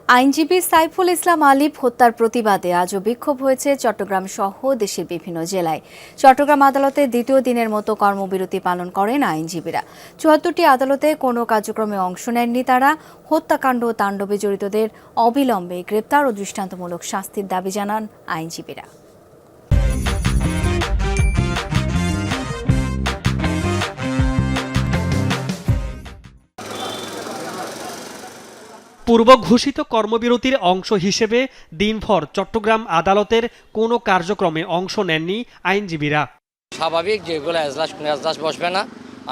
আইনজীবী সাইফুল ইসলাম আলিফ হত্যার প্রতিবাদে আজও বিক্ষোভ হয়েছে চট্টগ্রাম সহ দেশের বিভিন্ন জেলায়। চট্টগ্রাম আদালতে দ্বিতীয় দিনের মতো কর্মবিরতি পালন করেন আইনজীবীরা। ৭৪টি আদালতে কোনো কার্যক্রমে অংশ নেননি তারা। হত্যাকাণ্ড ও তাণ্ডবে জড়িতদের অবিলম্বে গ্রেপ্তার ও দৃষ্টান্তমূলক শাস্তির দাবি জানান আইনজীবীরা। পূর্ব ঘোষিত কর্মবিরতির অংশ হিসেবে দিনভর চট্টগ্রাম আদালতের কোনো কার্যক্রমে অংশ নেননি আইনজীবীরা। স্বাভাবিক যেগুলো এজলাস বসবে না,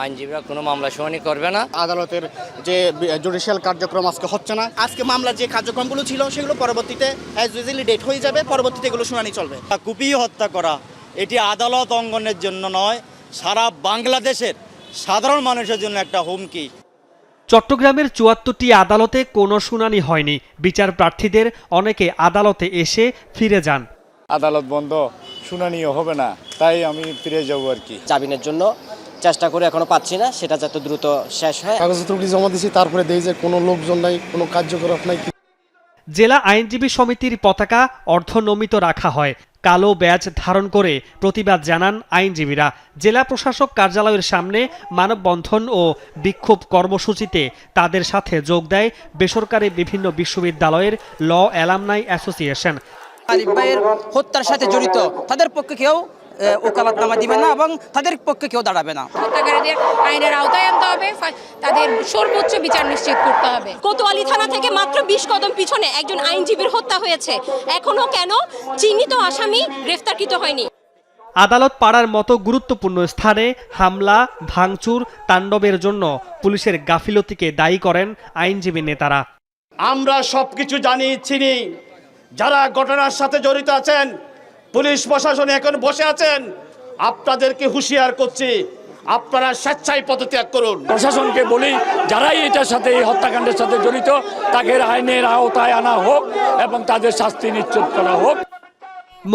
আইনজীবীরা কোনো মামলা শুনানি করবে না। আদালতের যে জুডিশিয়াল কার্যক্রম আজকে হচ্ছে না। আজকে মামলার যে কার্যক্রমগুলো ছিল সেগুলো পরবর্তীতে অ্যাজ ইউজুয়ালি ডেট হয়ে যাবে, পরবর্তীতে এগুলো শুনানি চলবে। কুপিয়ে হত্যা করা এটি আদালত অঙ্গনের জন্য নয়, সারা বাংলাদেশের সাধারণ মানুষের জন্য একটা হুমকি। চট্টগ্রামের ৭৪টি আদালতে কোনো শুনানি হয়নি। বিচার প্রার্থীদের অনেকে আদালতে এসে ফিরে যান। আদালত বন্ধ, শুনানিও হবে না, তাই আমি ফিরে যাবো আর কি। জামিনের জন্য চেষ্টা করে এখনো পাচ্ছি না, সেটা যাতে দ্রুত শেষ হয়। কাগজপত্র জমা দিয়েছি, তারপরে দেখি যে কোনো লোকজন নাই, কোনো কার্যকলাপ নাই। জেলা আইনজীবী সমিতির পতাকা অর্ধনমিত রাখা হয়। কালো ব্যাজ ধারণ করে প্রতিবাদ জানান আইনজীবীরা। জেলা প্রশাসক কার্যালয়ের সামনে মানববন্ধন ও বিক্ষোভ কর্মসূচিতে তাদের সাথে যোগ দেয় বেসরকারি বিভিন্ন বিশ্ববিদ্যালয়ের ল অ্যালামনাই অ্যাসোসিয়েশন। আলিফ ভাইয়ের হত্যার সাথে জড়িত তাদের পক্ষে কেউ ওকালতনামা দিবে না এবং তাদের পক্ষে কেউ দাঁড়াবে না। হত্যাকারীদের আইনের আওতায় আনতে হবে, তাদের সর্বোচ্চ বিচার নিশ্চিত করতে হবে। কোতোয়ালি থানা থেকে মাত্র ২০ কদম পিছনে একজন আইনজীবীর হত্যা হয়েছে, এখনো কেন চিহ্নিত আসামি গ্রেফতারকৃত হয়নি? আদালত পাড়ার মতো গুরুত্বপূর্ণ স্থানে হামলা, ভাঙচুর, তাণ্ডবের জন্য পুলিশের গাফিলতিকে দায়ী করেন আইনজীবী নেতারা। আমরা সবকিছু জানি, চিনি। যারা ঘটনার সাথে জড়িত আছেন, পুলিশ প্রশাসন এখন বসে আছেন, আপনাদেরকে হুঁশিয়ার করছি, আপনারা স্বেচ্ছায় পদত্যাগ করুন। প্রশাসনকে বলি, যারাই এটার সাথে, এই হত্যাকাণ্ডের সাথে জড়িত, তাকে আইনের আওতায় আনা হোক এবং তাদের শাস্তি নিশ্চিত করা হোক।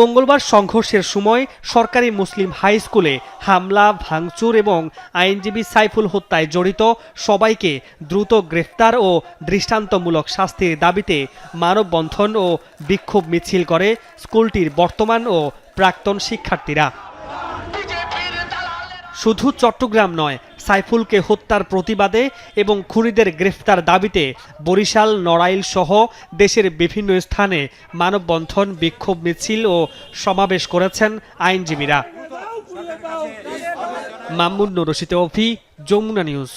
মঙ্গলবার সংঘর্ষের সময় সরকারি মুসলিম হাই স্কুলে হামলা, ভাঙচুর এবং আইনজীবী সাইফুল হত্যায় জড়িত সবাইকে দ্রুত গ্রেফতার ও দৃষ্টান্তমূলক শাস্তির দাবিতে মানববন্ধন ও বিক্ষোভ মিছিল করে স্কুলটির বর্তমান ও প্রাক্তন শিক্ষার্থীরা। শুধু চট্টগ্রাম নয়, সাইফুলকে হত্যার প্রতিবাদে এবং খুনিদের গ্রেফতার দাবিতে বরিশাল, নড়াইল সহ দেশের বিভিন্ন স্থানে মানববন্ধন, বিক্ষোভ মিছিল ও সমাবেশ করেছেন আইনজীবীরা। মামুন রশিদ, যমুনা নিউজ।